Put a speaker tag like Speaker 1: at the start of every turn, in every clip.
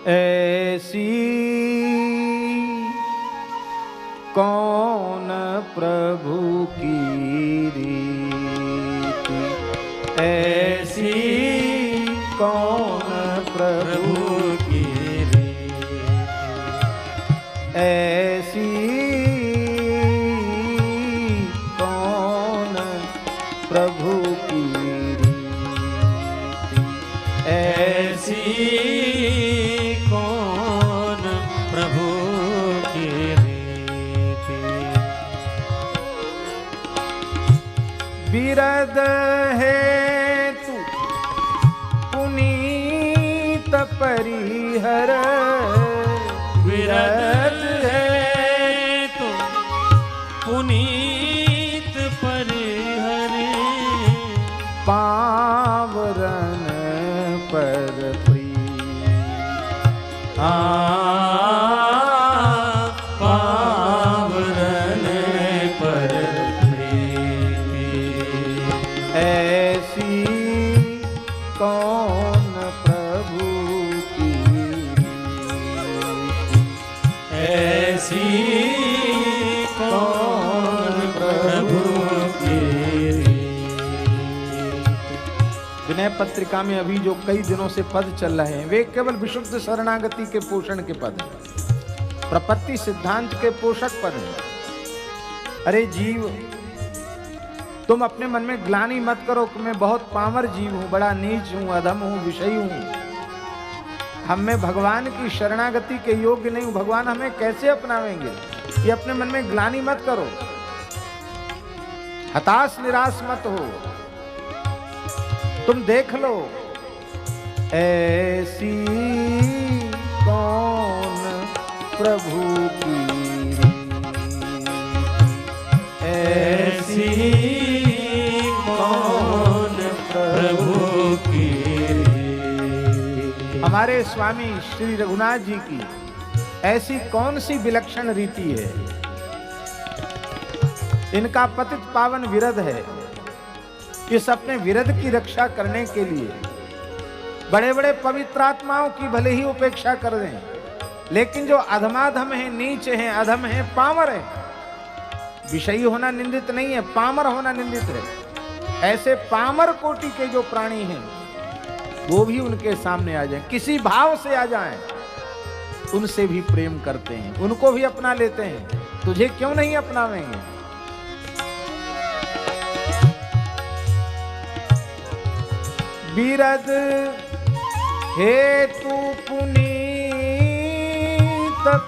Speaker 1: ऐसी कौन प्रभु की रीति, ऐसी कौन प्रभु की रीति, ऐसी कौन प्रभु की रीति, ऐसी
Speaker 2: कौन प्रभु की रीति।
Speaker 1: बिरद है तू पुनीत परिहर,
Speaker 2: बिरद है तू पुनीत परिहर,
Speaker 1: पावरन पर
Speaker 2: पावरन पर प्रीति,
Speaker 1: ऐसी कौन प्रभु की,
Speaker 2: ऐसी कौन प्रभु की
Speaker 1: विनय पत्रिका में अभी जो कई दिनों से पद चल रहे हैं वे केवल विशुद्ध शरणागति के पोषण के पद हैं, प्रपत्ति सिद्धांत के पोषक पद हैं। अरे जीव, तुम अपने मन में ग्लानि मत करो कि मैं बहुत पामर जीव हूं, बड़ा नीच हूं, अधम हूं, विषयी हूं, हम में भगवान की शरणागति के योग्य नहीं हूं, भगवान हमें कैसे अपनावेंगे, ये अपने मन में ग्लानि मत करो। हताश निराश मत हो, तुम देख लो ऐसी कौन प्रभु की,
Speaker 2: ऐसी कौन प्रभु की।
Speaker 1: हमारे स्वामी श्री रघुनाथ जी की ऐसी कौन सी विलक्षण रीति है। इनका पतित पावन विरध है। इस अपने विरध की रक्षा करने के लिए बड़े बड़े पवित्र आत्माओं की भले ही उपेक्षा कर दें, लेकिन जो अधमाधम है, नीच है, अधम है, पामर है, विषयी होना निंदित नहीं है, पामर होना निंदित है। ऐसे पामर कोटि के जो प्राणी हैं वो भी उनके सामने आ जाएं, किसी भाव से आ जाएं, उनसे भी प्रेम करते हैं, उनको भी अपना लेते हैं। तुझे क्यों नहीं अपनावेंगे। बिरद हेतु पुनीत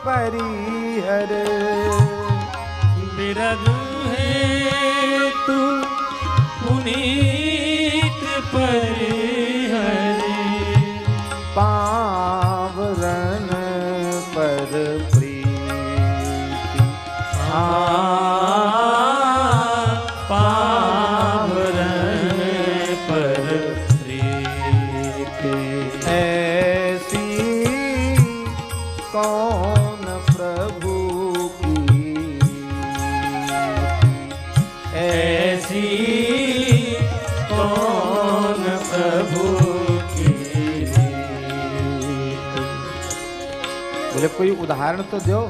Speaker 1: परिहर,
Speaker 2: बिरद हेतु पुनीत परिहर,
Speaker 1: पावरन पर प्रीति,
Speaker 2: पावरन पर
Speaker 1: ऐसी कौन प्रभु की,
Speaker 2: ऐसी कौन प्रभु की।
Speaker 1: बोले कोई उदाहरण तो दो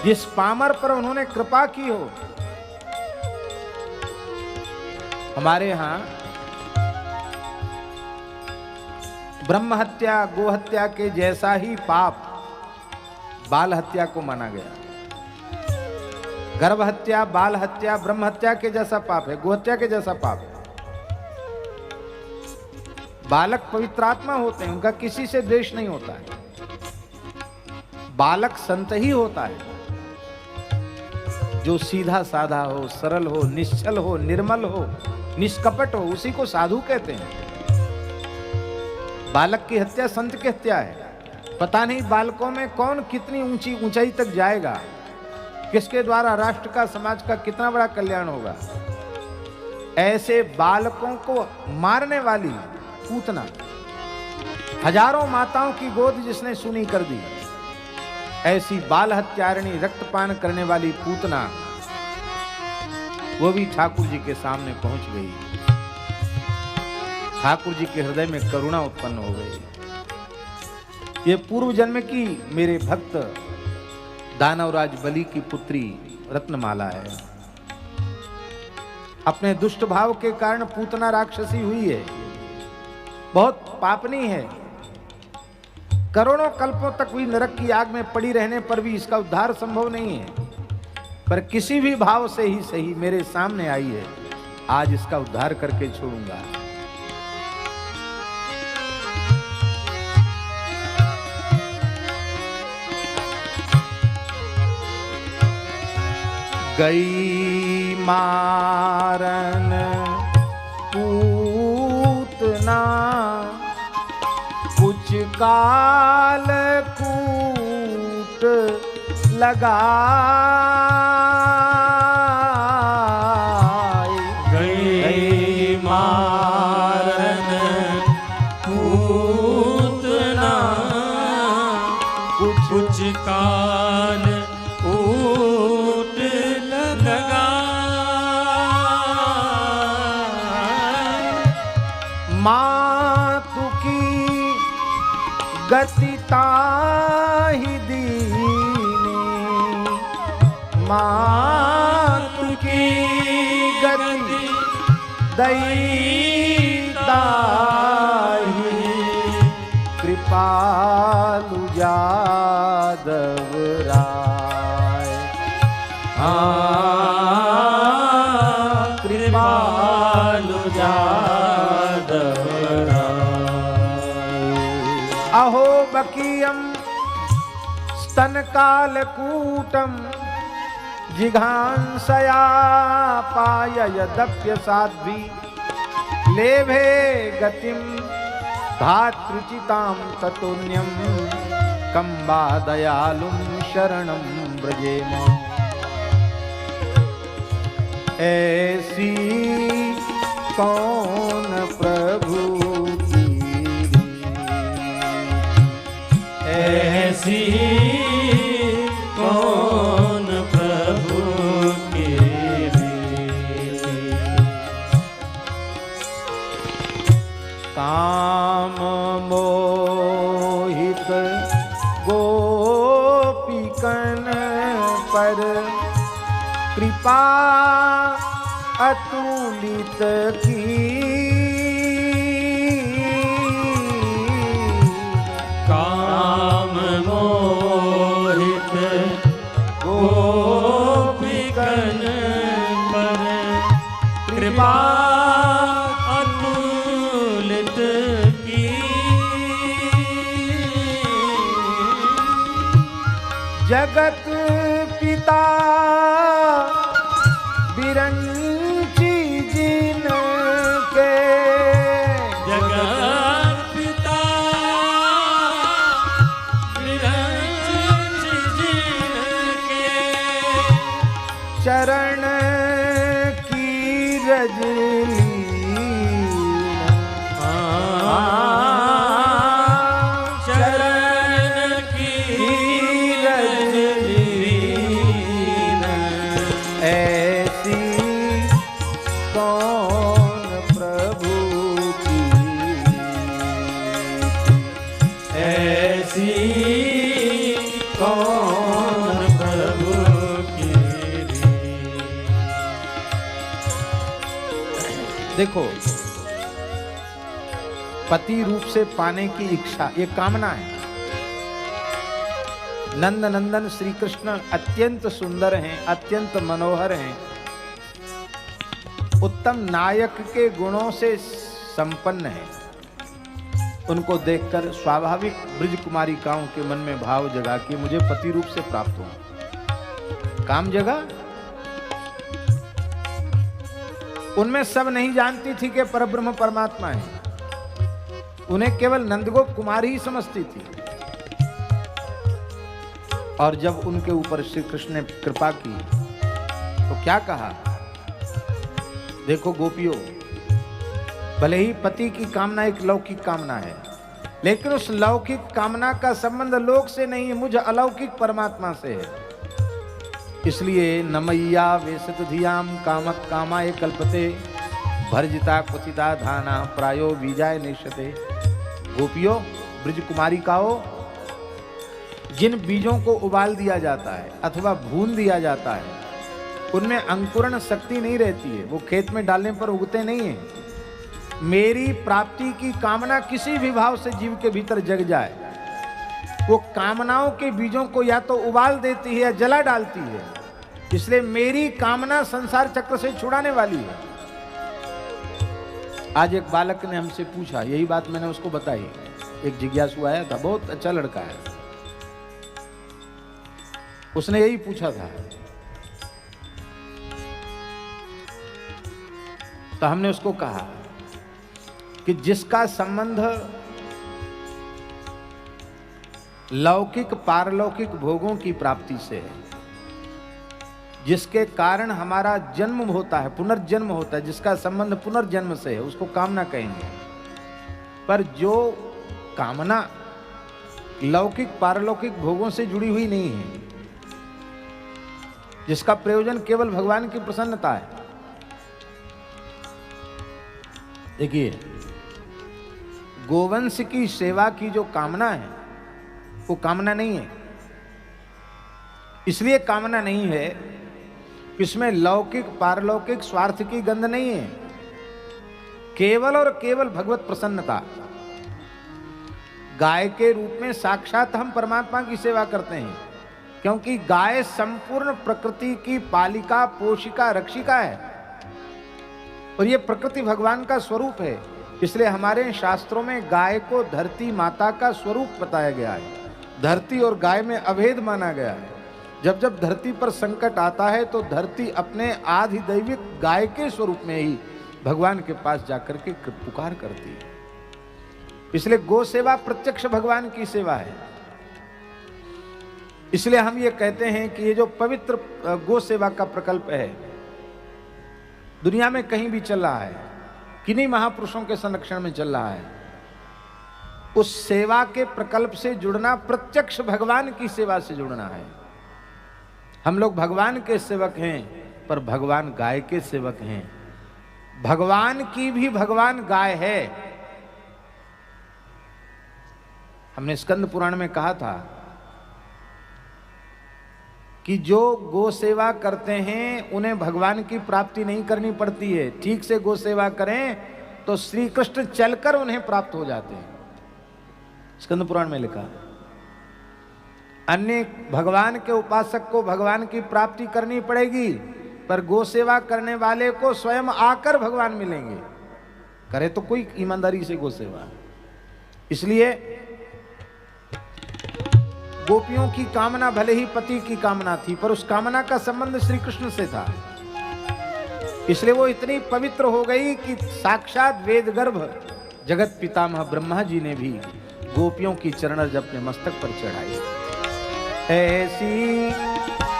Speaker 1: जिस पामर पर उन्होंने कृपा की हो। हमारे यहां ब्रह्म हत्या, गो हत्या के जैसा ही पाप बाल हत्या को माना गया। गर्भ हत्या, बाल हत्या, ब्रह्म हत्या के जैसा पाप है, गो हत्या के जैसा पाप है। बालक पवित्रात्मा होते हैं, उनका किसी से द्वेष नहीं होता है। बालक संत ही होता है जो सीधा साधा हो, सरल हो, निश्चल हो, निर्मल हो, निष्कपट हो, उसी को साधु कहते हैं। बालक की हत्या संत की हत्या है। पता नहीं बालकों में कौन कितनी ऊंचाई तक जाएगा, किसके द्वारा राष्ट्र का, समाज का कितना बड़ा कल्याण होगा। ऐसे बालकों को मारने वाली पूतना, हजारों माताओं की गोद जिसने सुनी कर दी, ऐसी बाल हत्यारिणी, रक्तपान करने वाली पूतना, वो भी ठाकुर जी के सामने पहुंच गई। ठाकुर जी के हृदय में करुणा उत्पन्न हो गई। ये पूर्व जन्म की मेरे भक्त दानवराज बलि की पुत्री रत्नमाला है। अपने दुष्ट भाव के कारण पूतना राक्षसी हुई है, बहुत पापनी है। करोड़ों कल्पों तक हुई नरक की आग में पड़ी रहने पर भी इसका उद्धार संभव नहीं है, पर किसी भी भाव से ही सही मेरे सामने आई है, आज इसका उद्धार करके छोड़ूंगा। गई मारन पूतना कुछ काल कूट लगा
Speaker 2: गई मारन पूतना कुछ काल ऊट लगा।
Speaker 1: मातु की गति ताहि दीनी, मातु की गति दई ताहि, कृपालु यादव राय।
Speaker 2: कृपालु यादव राय।
Speaker 1: अहो बकीयम स्तन कालकूटम जिघांसया पाययदप्य साध्वी, लेभे गतिम धातृचितां ततोन्यम कंबा दयालुम शरणं व्रजेम। ऐसी कौन प्रभु की,
Speaker 2: ऐसी कौन प्रभु की रीति।
Speaker 1: काम मोहित गोपिकन पर कृपा अतुलित की।
Speaker 2: काम मोहित गोपिकन पर कृपा अतुलित की।
Speaker 1: जगत पिता बिरंची जिन के,
Speaker 2: जगत पिता बिरंची जिनके,
Speaker 1: चरण की रजनी
Speaker 2: चरण की रजनीन।
Speaker 1: ऐसी कौन प्रभु की,
Speaker 2: ऐसी कौन प्रभु की रीति।
Speaker 1: देखो पति रूप से पाने की इच्छा, ये कामना है। नंद नंदन श्री कृष्ण अत्यंत सुंदर हैं, अत्यंत मनोहर हैं, उत्तम नायक के गुणों से संपन्न हैं। उनको देखकर स्वाभाविक ब्रज कुमारिकाओं के मन में भाव जगा कि मुझे पति रूप से प्राप्त हो। काम जगा। उनमें सब नहीं जानती थी कि परब्रह्म परमात्मा है, उन्हें केवल नंदगोप कुमार ही समझती थी। और जब उनके ऊपर श्री कृष्ण ने कृपा की तो क्या कहा, देखो गोपियों, भले ही पति की कामना एक लौकिक कामना है, लेकिन उस लौकिक कामना का संबंध लोक से नहीं है, मुझ अलौकिक परमात्मा से है। इसलिए नमैया वेशत धियाम कामक कामाय कल्पते, भर्जिता क्वचिता धाना प्रायो बीजाय निशते। गोपियों, ब्रज कुमारिकाओं, जिन बीजों को उबाल दिया जाता है अथवा भून दिया जाता है, उनमें अंकुरण शक्ति नहीं रहती है, वो खेत में डालने पर उगते नहीं हैं। मेरी प्राप्ति की कामना किसी भी भाव से जीव के भीतर जग जाए, वो कामनाओं के बीजों को या तो उबाल देती है या जला डालती है। इसलिए मेरी कामना संसार चक्र से छुड़ाने वाली है। आज एक बालक ने हमसे पूछा, यही बात मैंने उसको बताई। एक जिज्ञासु आया था, बहुत अच्छा लड़का है, उसने यही पूछा था। तो हमने उसको कहा कि जिसका संबंध लौकिक पारलौकिक भोगों की प्राप्ति से है, जिसके कारण हमारा जन्म होता है, पुनर्जन्म होता है, जिसका संबंध पुनर्जन्म से है, उसको कामना कहेंगे। पर जो कामना लौकिक पारलौकिक भोगों से जुड़ी हुई नहीं है, जिसका प्रयोजन केवल भगवान की प्रसन्नता है। देखिए, गोवंश की सेवा की जो कामना है वो कामना नहीं है। इसलिए कामना नहीं है कि इसमें लौकिक पारलौकिक स्वार्थ की गंध नहीं है, केवल और केवल भगवत प्रसन्नता। गाय के रूप में साक्षात हम परमात्मा की सेवा करते हैं, क्योंकि गाय संपूर्ण प्रकृति की पालिका, पोषिका, रक्षिका है और ये प्रकृति भगवान का स्वरूप है। इसलिए हमारे शास्त्रों में गाय को धरती माता का स्वरूप बताया गया है। धरती और गाय में अभेद माना गया है। जब जब धरती पर संकट आता है तो धरती अपने आधिदैविक गाय के स्वरूप में ही भगवान के पास जाकर के पुकार करती है। इसलिए गो सेवा प्रत्यक्ष भगवान की सेवा है। इसलिए हम ये कहते हैं कि ये जो पवित्र गो सेवा का प्रकल्प है, दुनिया में कहीं भी चल रहा है, किन्हीं महापुरुषों के संरक्षण में चल रहा है, उस सेवा के प्रकल्प से जुड़ना प्रत्यक्ष भगवान की सेवा से जुड़ना है। हम लोग भगवान के सेवक हैं, पर भगवान गाय के सेवक हैं। भगवान की भी भगवान गाय है। हमने स्कंद पुराण में कहा था कि जो गो सेवा करते हैं उन्हें भगवान की प्राप्ति नहीं करनी पड़ती है। ठीक से गो सेवा करें तो श्री कृष्ण चलकर उन्हें प्राप्त हो जाते हैं। स्कंद पुराण में लिखा, अन्य भगवान के उपासक को भगवान की प्राप्ति करनी पड़ेगी, पर गो सेवा करने वाले को स्वयं आकर भगवान मिलेंगे। करे तो कोई ईमानदारी से गो सेवा। इसलिए गोपियों की कामना भले ही पति की कामना थी, पर उस कामना का संबंध श्री कृष्ण से था। इसलिए वो इतनी पवित्र हो गई कि साक्षात वेद गर्भ जगत पितामह ब्रह्मा जी ने भी गोपियों की चरणरज अपने मस्तक पर चढ़ाई। ऐसी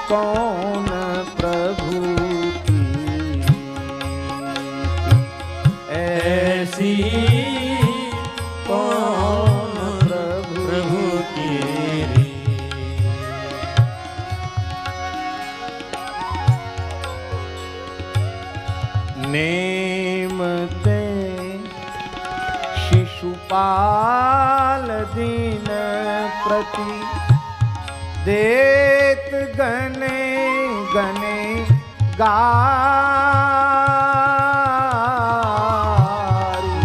Speaker 1: कौन प्रभु की,
Speaker 2: ऐसी कौन प्रभु की
Speaker 1: नेमते शिशुपाल दीन प्रति देत गने गने गार।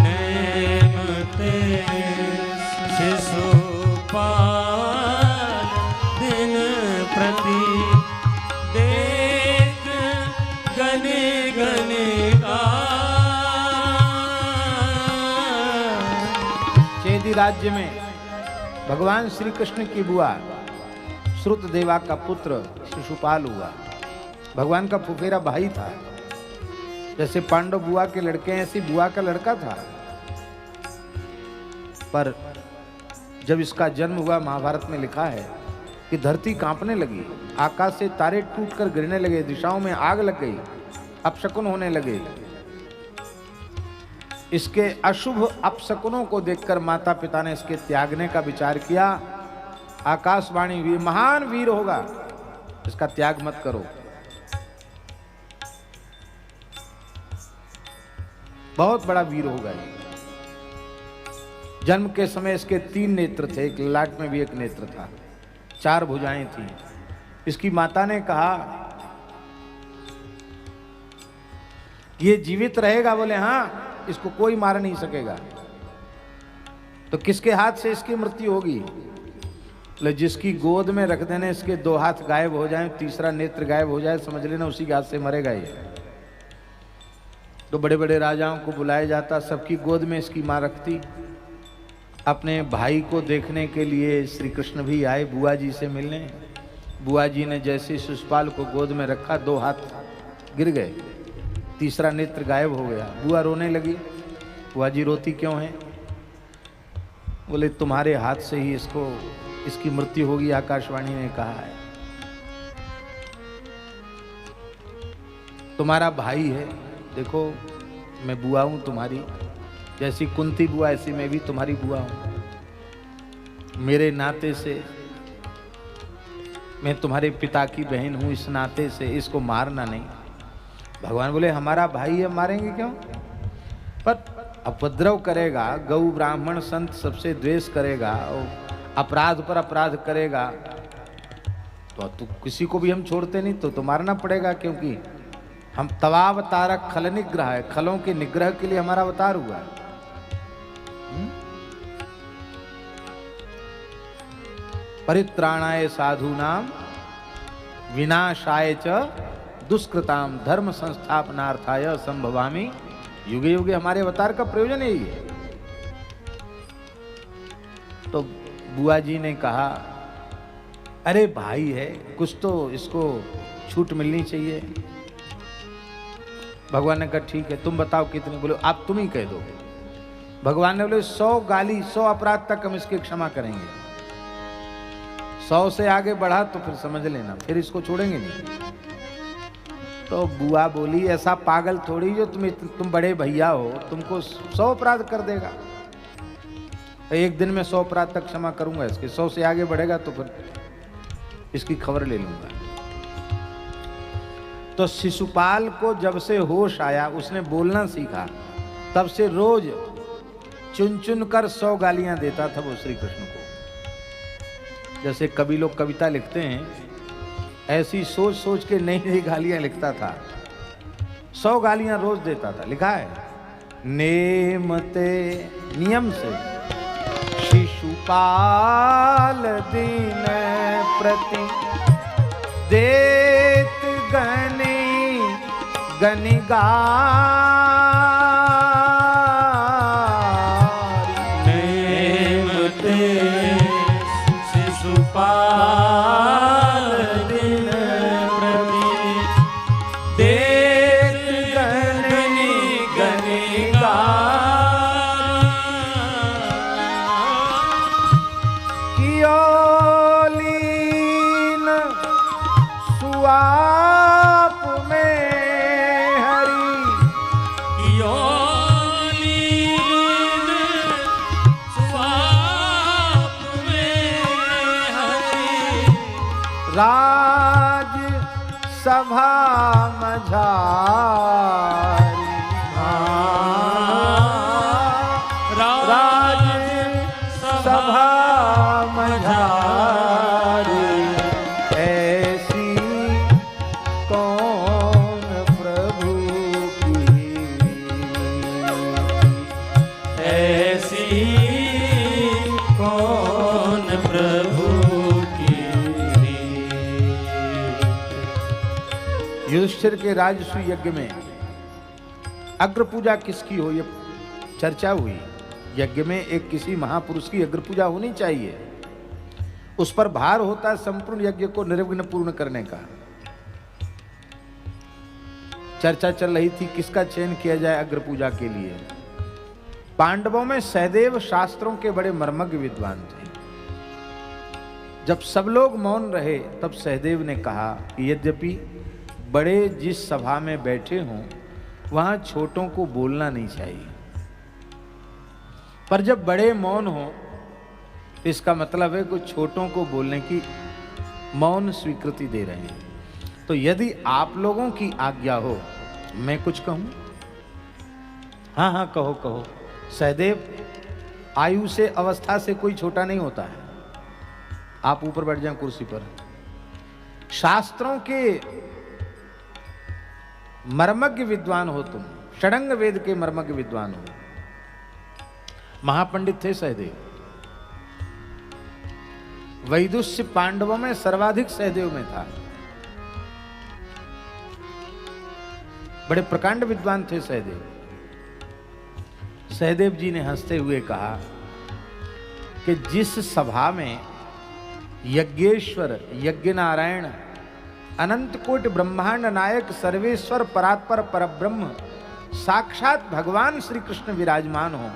Speaker 2: नेमते शिशुपाल दिन प्रति देत गने गने
Speaker 1: चेदी राज्य में भगवान श्री कृष्ण की बुआ श्रुत देवा का पुत्र शिशुपाल हुआ। भगवान का फुफेरा भाई था। जैसे पांडव बुआ के लड़के हैं, ऐसी बुआ का लड़का था। पर जब इसका जन्म हुआ, महाभारत में लिखा है कि धरती कांपने लगी, आकाश से तारे टूटकर गिरने लगे, दिशाओं में आग लग गई, अपशकुन होने लगे। इसके अशुभ अपशकुनों को देखकर माता पिता ने इसके त्यागने का विचार किया। आकाशवाणी हुई, महान वीर होगा, इसका त्याग मत करो। बहुत बड़ा वीर होगा। जन्म के समय इसके 3 नेत्र थे, एक ललाट में भी एक नेत्र था। 4 भुजाएं थी। इसकी माता ने कहा ये जीवित रहेगा? बोले हाँ, इसको कोई मार नहीं सकेगा। तो किसके हाथ से इसकी मृत्यु होगी? बोले जिसकी गोद में रख देने इसके 2 हाथ गायब हो जाएं, तीसरा नेत्र गायब हो जाए, समझ लेना उसी के हाथ से मरेगा ये। तो बड़े बड़े राजाओं को बुलाया जाता, सबकी गोद में इसकी मां रखती। अपने भाई को देखने के लिए श्री कृष्ण भी आए बुआ जी से मिलने। बुआ जी ने जैसे शिशुपाल को गोद में रखा, 2 हाथ गिर गए, तीसरा नेत्र गायब हो गया। बुआ रोने लगी। बुआ जी रोती क्यों है? बोले तुम्हारे हाथ से ही इसकी मृत्यु होगी, आकाशवाणी ने कहा है। तुम्हारा भाई है, देखो मैं बुआ हूं तुम्हारी, जैसी कुंती बुआ ऐसी मैं भी तुम्हारी बुआ हूं। मेरे नाते से मैं तुम्हारे पिता की बहन हूं, इस नाते से इसको मारना नहीं। भगवान बोले हमारा भाई है, मारेंगे क्यों? पर उपद्रव करेगा, गौ ब्राह्मण संत सबसे द्वेष करेगा, अपराध पर अपराध करेगा, तो किसी को भी हम छोड़ते नहीं, तो मारना पड़ेगा, क्योंकि हम तवावतारक खल निग्रह है, खलों के निग्रह के लिए हमारा अवतार हुआ है। परित्राणाय साधूनाम विनाशाय च दुष्कृताम धर्म संस्थापनार्थाय संभवामि युगे युगे। हमारे अवतार का प्रयोजन यही है। तो बुआ जी ने कहा अरे भाई है, कुछ तो इसको छूट मिलनी चाहिए। भगवान ने कहा ठीक है, तुम बताओ कितनी। बोले आप तुम ही कह दो। भगवान ने बोले 100 गाली, 100 अपराध तक हम इसकी क्षमा करेंगे। 100 से आगे बढ़ा तो फिर समझ लेना, फिर इसको छोड़ेंगे नहीं। तो बुआ बोली ऐसा पागल थोड़ी जो तुम बड़े भैया हो, तुमको 100 अपराध कर देगा। एक दिन में 100 अपराध तक क्षमा करूंगा इसके, 100 से आगे बढ़ेगा तो फिर इसकी खबर ले लूंगा। तो शिशुपाल को जब से होश आया, उसने बोलना सीखा, तब से रोज चुन चुन कर 100 गालियां देता था वो श्री कृष्ण को। जैसे कवि लोग कविता लिखते हैं, ऐसी सोच सोच के नई नई गालियां लिखता था। 100 गालियां रोज देता था। लिखा है नेमते नियम से शिशुपाल दिन प्रति देत गनि गनिगार।
Speaker 2: नेमते शिशुपाल दिन प्रति देत गनि गनिगार।
Speaker 1: सुआप में हरि
Speaker 2: सुआप में हरि
Speaker 1: राज सभा मझारी। राज सभा मझारी। ऐसी कौन प्रभु की,
Speaker 2: ऐसी कौन प्रभु की।
Speaker 1: युधिष्ठिर के राजसूय यज्ञ में अग्र पूजा किसकी हो, ये चर्चा हुई। यज्ञ में एक किसी महापुरुष की अग्र पूजा होनी चाहिए। उस पर भार होता है संपूर्ण यज्ञ को निर्विघ्न पूर्ण करने का। चर्चा चल रही थी किसका चयन किया जाए अग्र पूजा के लिए। पांडवों में सहदेव शास्त्रों के बड़े मर्मज्ञ विद्वान थे। जब सब लोग मौन रहे तब सहदेव ने कहा कि यद्यपि बड़े जिस सभा में बैठे हों वहां छोटों को बोलना नहीं चाहिए, पर जब बड़े मौन हो इसका मतलब है कि छोटों को बोलने की मौन स्वीकृति दे रहे हैं। तो यदि आप लोगों की आज्ञा हो मैं कुछ कहूं? हाँ हाँ कहो कहो। सहदेव, आयु से अवस्था से कोई छोटा नहीं होता है। आप ऊपर बैठ जाएं कुर्सी पर। शास्त्रों के मर्मज्ञ विद्वान हो तुम, षडंग वेद के मर्मज्ञ विद्वान हो। महापंडित थे सहदेव। वैदुष्य पांडवों में सर्वाधिक सहदेव में था। बड़े प्रकांड विद्वान थे सहदेव। सहदेव जी ने हंसते हुए कहा कि जिस सभा में यज्ञेश्वर, यज्ञ नारायण, अनंत कोटि ब्रह्मांड नायक, सर्वेश्वर, परात्पर, परब्रह्म, साक्षात भगवान श्री कृष्ण विराजमान हो,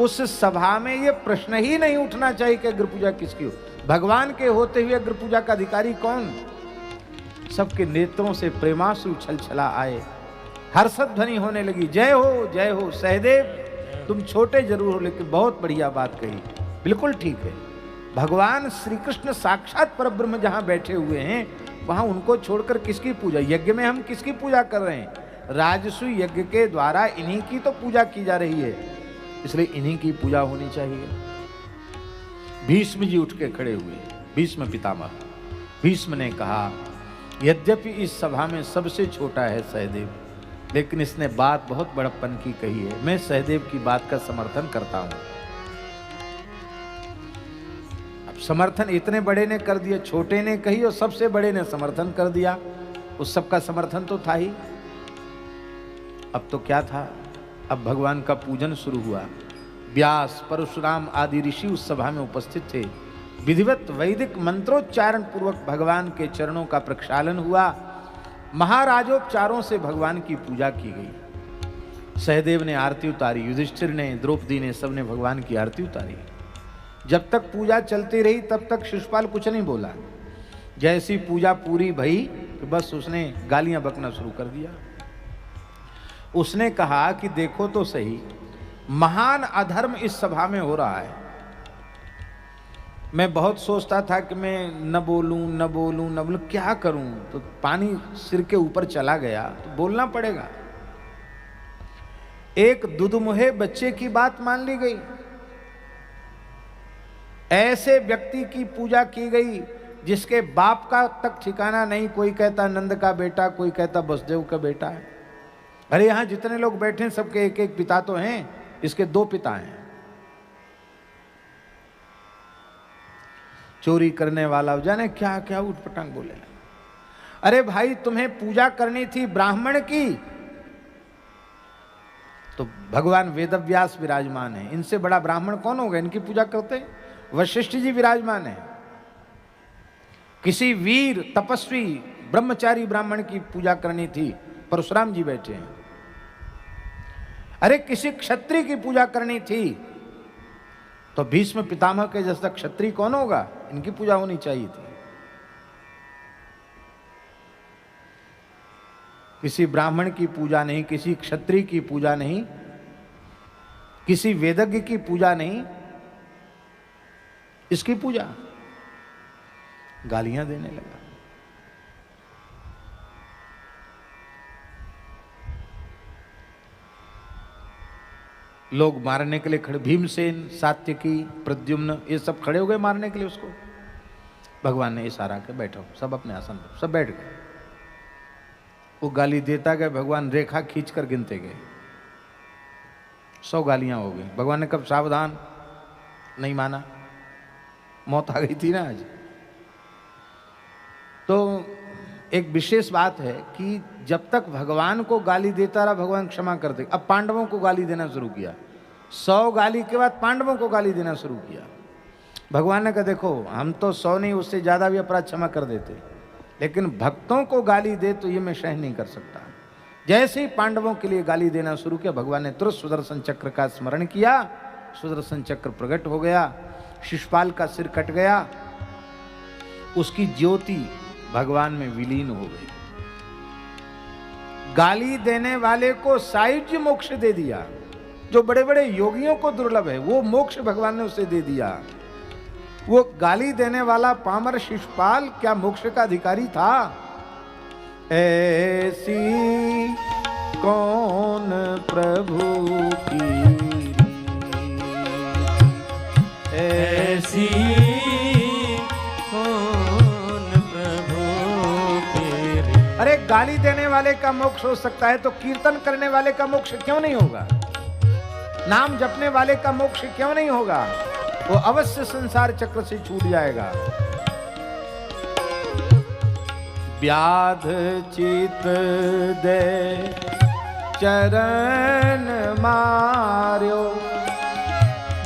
Speaker 1: उस सभा में यह प्रश्न ही नहीं उठना चाहिए कि अग्र पूजा किसकी हो। भगवान के होते हुए अग्र पूजा का अधिकारी कौन? सबके नेत्रों से प्रेमाश्रु छलछला आए, हर्षद ध्वनि होने लगी। जय हो, जय हो सहदेव, तुम छोटे जरूर हो लेकिन बहुत बढ़िया बात कही, बिल्कुल ठीक है। भगवान श्री कृष्ण साक्षात परब्रह्म जहां बैठे हुए हैं, वहां उनको छोड़कर किसकी पूजा? यज्ञ में हम किसकी पूजा कर रहे हैं? राजसु यज्ञ के द्वारा इन्हीं की तो पूजा की जा रही है, इसलिए इन्हीं की पूजा होनी चाहिए। भीष्म जी उठ के खड़े हुए, भीष्म पितामह। भीष्म ने कहा, यद्यपि इस सभा में सबसे छोटा है सहदेव, लेकिन इसने बात बहुत बड़प्पन की कही है। मैं सहदेव की बात का समर्थन करता हूं। अब समर्थन इतने बड़े ने कर दिया, छोटे ने कही और सबसे बड़े ने समर्थन कर दिया, उस सबका समर्थन तो था ही। अब तो क्या था, अब भगवान का पूजन शुरू हुआ। व्यास, परशुराम आदि ऋषि उस सभा में उपस्थित थे। विधिवत वैदिक मंत्रोच्चारण पूर्वक भगवान के चरणों का प्रक्षालन हुआ। महाराजोपचारों से भगवान की पूजा की गई। सहदेव ने आरती उतारी, युधिष्ठिर ने, द्रौपदी ने, सबने भगवान की आरती उतारी। जब तक पूजा चलती रही तब तक शिशुपाल कुछ नहीं बोला। जैसी पूजा पूरी भई कि बस उसने गालियां बकना शुरू कर दिया। उसने कहा कि देखो तो सही, महान अधर्म इस सभा में हो रहा है। मैं बहुत सोचता था कि मैं न बोलूं न बोलूं न बोलूं, क्या करूं, तो पानी सिर के ऊपर चला गया, तो बोलना पड़ेगा। एक दुधमुहे बच्चे की बात मान ली गई, ऐसे व्यक्ति की पूजा की गई जिसके बाप का तक ठिकाना नहीं। कोई कहता नंद का बेटा, कोई कहता वसुदेव का बेटा है। अरे यहां जितने लोग बैठे हैं सबके एक एक पिता तो हैं, इसके 2 पिता हैं। चोरी करने वाला जाने क्या क्या उठपटांग बोले। अरे भाई, तुम्हें पूजा करनी थी ब्राह्मण की, तो भगवान वेदव्यास विराजमान है, इनसे बड़ा ब्राह्मण कौन होगा? इनकी पूजा करते। वशिष्ठ जी विराजमान है। किसी वीर तपस्वी ब्रह्मचारी ब्राह्मण की पूजा करनी थी, परशुराम जी बैठे हैं। अरे किसी क्षत्रिय की पूजा करनी थी, तो भीष्म पितामह के जैसा क्षत्रिय कौन होगा? इनकी पूजा होनी चाहिए थी। किसी ब्राह्मण की पूजा नहीं, किसी क्षत्रिय की पूजा नहीं, किसी वेदज्ञ की पूजा नहीं, इसकी पूजा। गालियां देने लगा। लोग मारने के लिए खड़े, भीमसेन, सात्यकी, प्रद्युम्न, ये सब खड़े हो गए मारने के लिए उसको। भगवान ने इशारा के बैठो, सब अपने आसन पर, सब बैठ गए। वो गाली देता गया, भगवान रेखा खींचकर गिनते गए। 100 गालियां हो गई। भगवान ने कब सावधान, नहीं माना, मौत आ गई थी ना आज। तो एक विशेष बात है कि जब तक भगवान को गाली देता रहा भगवान क्षमा कर दे। अब पांडवों को गाली देना शुरू किया। 100 गाली के बाद पांडवों को गाली देना शुरू किया। भगवान ने कहा देखो, हम तो 100 नहीं उससे ज्यादा भी अपराध क्षमा कर देते, लेकिन भक्तों को गाली दे तो ये मैं सहन नहीं कर सकता। जैसे ही पांडवों के लिए गाली देना शुरू किया, भगवान ने तुरंत सुदर्शन चक्र का स्मरण किया। सुदर्शन चक्र प्रकट हो गया, शिशुपाल का सिर कट गया, उसकी ज्योति भगवान में विलीन हो गई। गाली देने वाले को सायुज्य मोक्ष दे दिया, जो बड़े बड़े योगियों को दुर्लभ है, वो मोक्ष भगवान ने उसे दे दिया। वो गाली देने वाला पामर शिशुपाल क्या मोक्ष का अधिकारी था? ऐसी कौन प्रभु की,
Speaker 2: ऐसी
Speaker 1: गाली देने वाले का मोक्ष हो सकता है तो कीर्तन करने वाले का मोक्ष क्यों नहीं होगा? नाम जपने वाले का मोक्ष क्यों नहीं होगा? वो अवश्य संसार चक्र से छूट जाएगा। व्याध चित दे चरण मार्यो,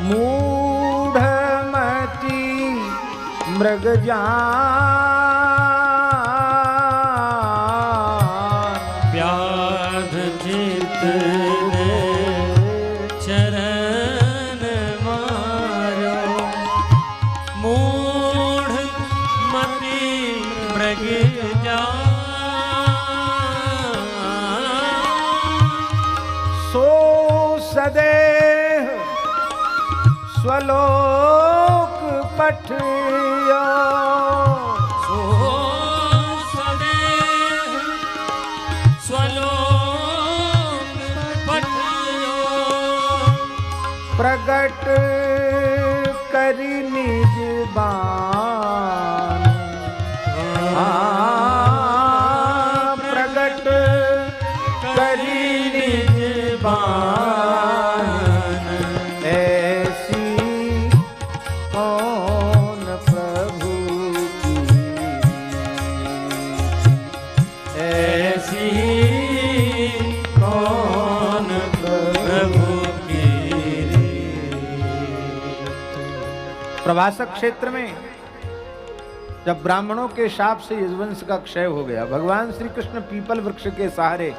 Speaker 1: मूढ़ मति मृग जान।
Speaker 2: व्याध चित दे चरण मारो, मूढ़ मति मृग जान।
Speaker 1: सो सदेह स्वलोक पठियो,
Speaker 2: सो सदेह स्वलोक पठियो,
Speaker 1: प्रगट करी निज बान। प्रगट करी निज बान। ऐसी कौन प्रभु की,
Speaker 2: ऐसी कौन प्रभु की।
Speaker 1: प्रभासक क्षेत्र में जब ब्राह्मणों के शाप से यजुवंश का क्षय हो गया, भगवान श्री कृष्ण पीपल वृक्ष के सहारे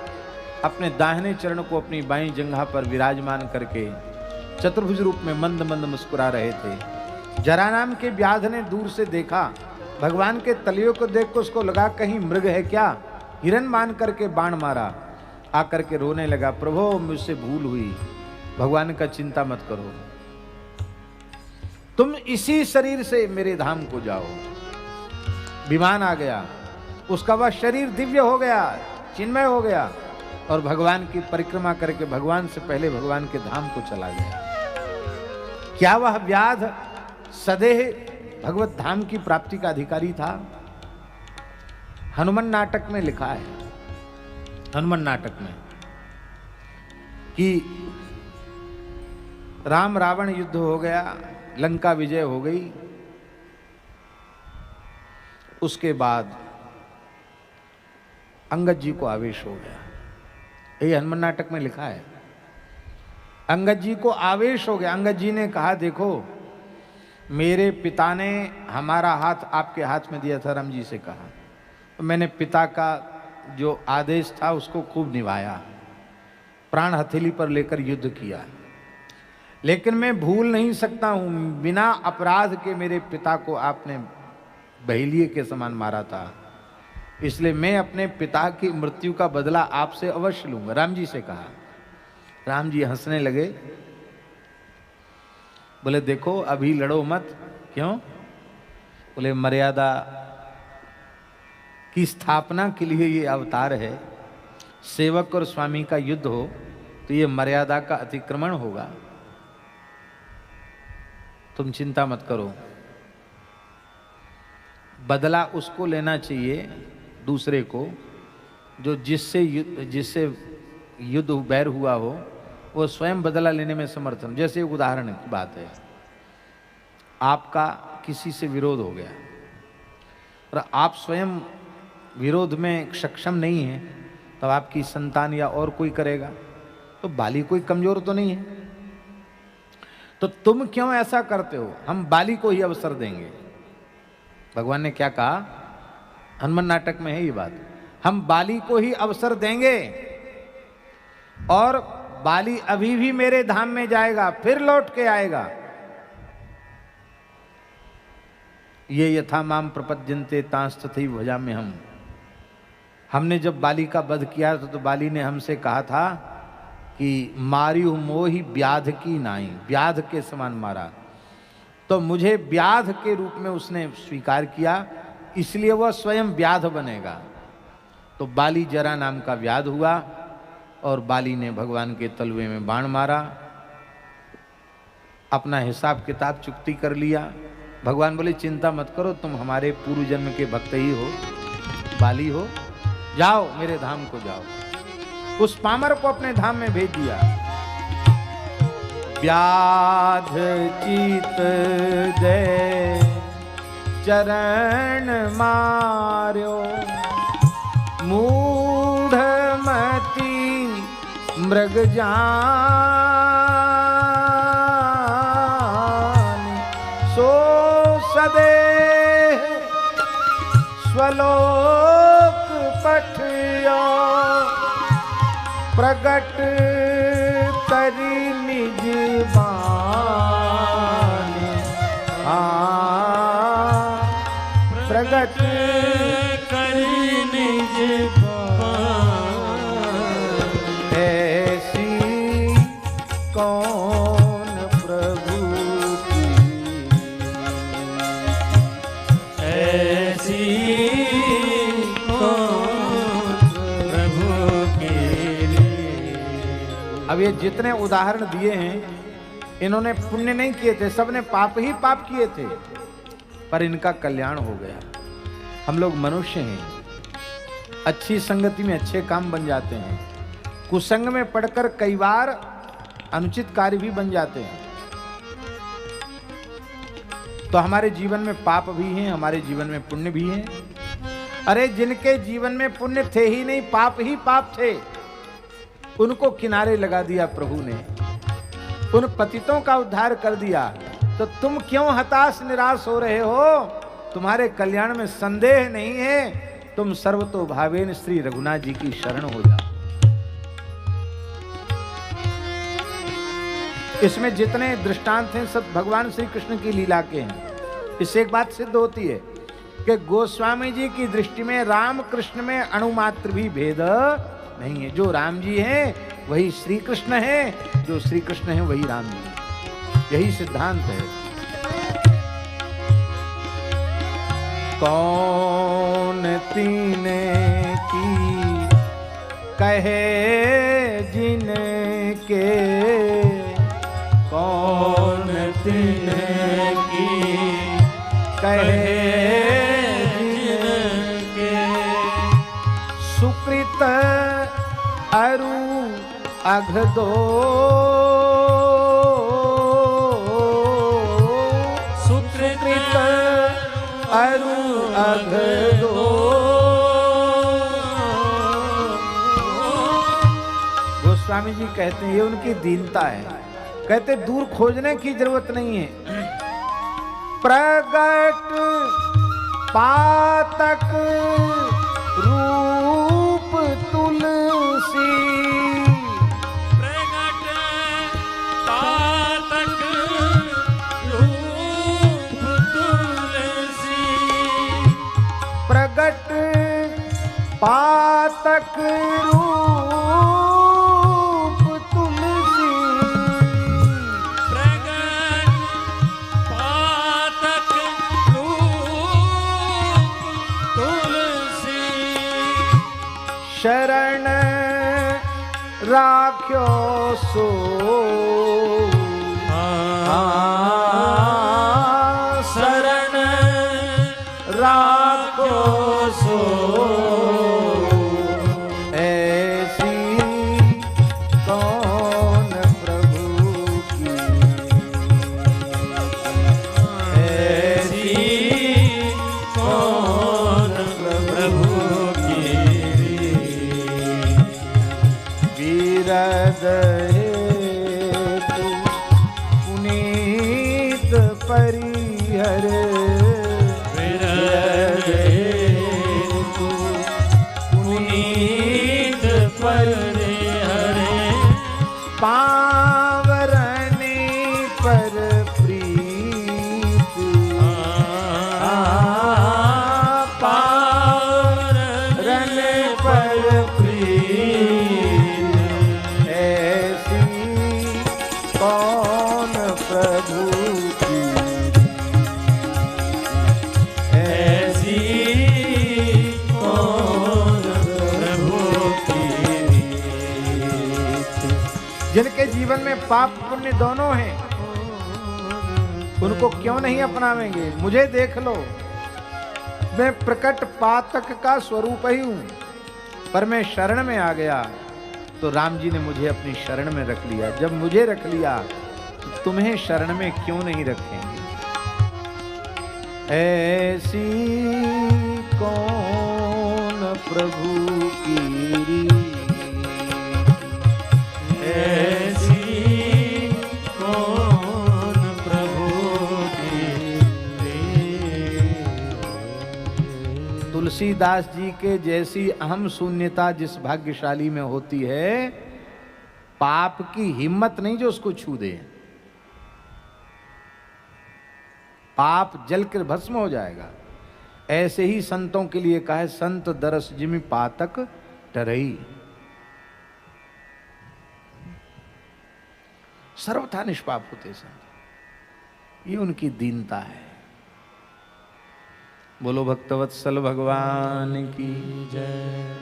Speaker 1: अपने दाहिने चरण को अपनी बाईं जंघा पर विराजमान करके चतुर्भुज रूप में मंद मंद मुस्कुरा रहे थे। जरा नाम के व्याध ने दूर से देखा, भगवान के तलियों को देख कर उसको लगा कहीं मृग है क्या, हिरन मान करके बाण मारा, आकर के रोने लगा, प्रभु मुझसे भूल हुई, भगवान का चिंता मत करो, तुम इसी शरीर से मेरे धाम को जाओ। विमान आ गया, उसका वह शरीर दिव्य हो गया, चिन्मय हो गया और भगवान की परिक्रमा करके भगवान से पहले भगवान के धाम को चला गया। क्या वह व्याध सदेह भगवत धाम की प्राप्ति का अधिकारी था? हनुमान नाटक में लिखा है, हनुमान नाटक में, कि राम रावण युद्ध हो गया, लंका विजय हो गई, उसके बाद अंगद जी को आवेश हो गया। ये हनुमान नाटक में लिखा है, अंगद जी को आवेश हो गया। अंगद जी ने कहा, देखो मेरे पिता ने हमारा हाथ आपके हाथ में दिया था, राम जी से कहा, तो मैंने पिता का जो आदेश था उसको खूब निभाया, प्राण हथेली पर लेकर युद्ध किया, लेकिन मैं भूल नहीं सकता हूं, बिना अपराध के मेरे पिता को आपने बहेलिए के समान मारा था, इसलिए मैं अपने पिता की मृत्यु का बदला आपसे अवश्य लूंगा, राम जी से कहा। राम जी हंसने लगे, बोले देखो अभी लड़ो मत। क्यों? बोले मर्यादा की स्थापना के लिए ये अवतार है, सेवक और स्वामी का युद्ध हो तो ये मर्यादा का अतिक्रमण होगा, तुम चिंता मत करो, बदला उसको लेना चाहिए दूसरे को जो जिससे युद्ध बैर हुआ हो, वो स्वयं बदला लेने में समर्थन। जैसे उदाहरण की बात है, आपका किसी से विरोध हो गया और आप स्वयं विरोध में सक्षम नहीं है, तो आपकी संतान या और कोई करेगा, तो बाली कोई कमजोर तो नहीं है, तो तुम क्यों ऐसा करते हो, हम बाली को ही अवसर देंगे। भगवान ने क्या कहा, हनुमान नाटक में है ये बात, हम बाली को ही अवसर देंगे और बाली अभी भी मेरे धाम में जाएगा, फिर लौट के आएगा। ये यथा माम प्रपद्यन्ते तांस्तथैव भजाम्य हम। हमने जब बाली का वध किया तो बाली ने हमसे कहा था कि मारियु मोहि व्याध की नाई, व्याध के समान मारा, तो मुझे व्याध के रूप में उसने स्वीकार किया, इसलिए वह स्वयं व्याध बनेगा। तो बाली जरा नाम का व्याध हुआ और बाली ने भगवान के तलवे में बाण मारा, अपना हिसाब किताब चुकती कर लिया। भगवान बोले चिंता मत करो, तुम हमारे पूर्व जन्म के भक्त ही हो, बाली हो, जाओ मेरे धाम को जाओ। उस पामर को अपने धाम में भेज दिया। व्याध चित दे चरण मार्यो, मूढ़मति मृग जान, सो सदेह स्वलोक पठयो, प्रगट करी निज बान। प्रगट
Speaker 2: करी निज बान।
Speaker 1: ऐसी कौन प्रभु की,
Speaker 2: ऐसी कौन प्रभु की।
Speaker 1: अब ये जितने उदाहरण दिए हैं, इन्होंने पुण्य नहीं किए थे, सबने पाप ही पाप किए थे, पर इनका कल्याण हो गया। हम लोग मनुष्य हैं, अच्छी संगति में अच्छे काम बन जाते हैं, कुसंग में पड़कर कई बार अनुचित कार्य भी बन जाते हैं। तो हमारे जीवन में पाप भी हैं, हमारे जीवन में पुण्य भी हैं। अरे जिनके जीवन में पुण्य थे ही नहीं, पाप ही पाप थे, उनको किनारे लगा दिया प्रभु ने, उन पतितों का उद्धार कर दिया। तो तुम क्यों हताश निराश हो रहे हो? तुम्हारे कल्याण में संदेह नहीं है। तुम सर्वतो भावेन श्री रघुनाथ जी की शरण हो जाओ। इसमें जितने दृष्टांत हैं सब भगवान श्री कृष्ण की लीला के हैं। इससे एक बात सिद्ध होती है कि गोस्वामी जी की दृष्टि में राम कृष्ण में अणुमात्र भी भेद नहीं है। जो राम जी हैं वही श्री कृष्ण हैं, जो श्री कृष्ण हैं वही राम जी। यही सिद्धांत है। कौन तीने की कहे जिनके, कौन तीने की कहे जिनके, सुकृत अरु अघदो, सुकृत अरु अघदो। गोस्वामी जी कहते हैं ये उनकी दीनता है। कहते दूर खोजने की जरूरत नहीं है। प्रगट पातक रूप तुलसी,
Speaker 2: प्रगट पातक रूप तुलसी,
Speaker 1: प्रगट पातक रूप तुलसी,
Speaker 2: प्रगट पातक रूप तुलसी।
Speaker 1: शरण राख्यो सो, शरण राख्यो सो, ऐसी कौन प्रभु की, ऐसी
Speaker 2: कौन प्रभु की।
Speaker 1: वीरद हेतु पुनीत परिहर,
Speaker 2: विरद हेतु पुनीत परिहरे,
Speaker 1: पावरने पर प्रीत, पावरने पर प्रीत, ऐसी कौन प्रभु की,
Speaker 2: ऐसी कौन प्रभु की।
Speaker 1: जिनके जीवन में पाप पुण्य दोनों हैं, उनको क्यों नहीं अपनावेंगे? मुझे देख लो, मैं प्रकट पातक का स्वरूप ही हूं। पर मैं शरण में आ गया तो राम जी ने मुझे अपनी शरण में रख लिया। जब मुझे रख लिया तो तुम्हें शरण में क्यों नहीं रखेंगे? ऐसी कौन प्रभु की रीत,
Speaker 2: ऐसी कौन प्रभु की रीत।
Speaker 1: तुलसीदास जी के जैसी अहम शून्यता जिस भाग्यशाली में होती है, पाप की हिम्मत नहीं जो उसको छू दे। पाप जल कर भस्म हो जाएगा। ऐसे ही संतों के लिए कहा है, संत दरस जिमि पातक टरई। सर्वथा निष्पाप होते संत, ये उनकी दीनता है। बोलो भक्तवत्सल भगवान की
Speaker 2: जय।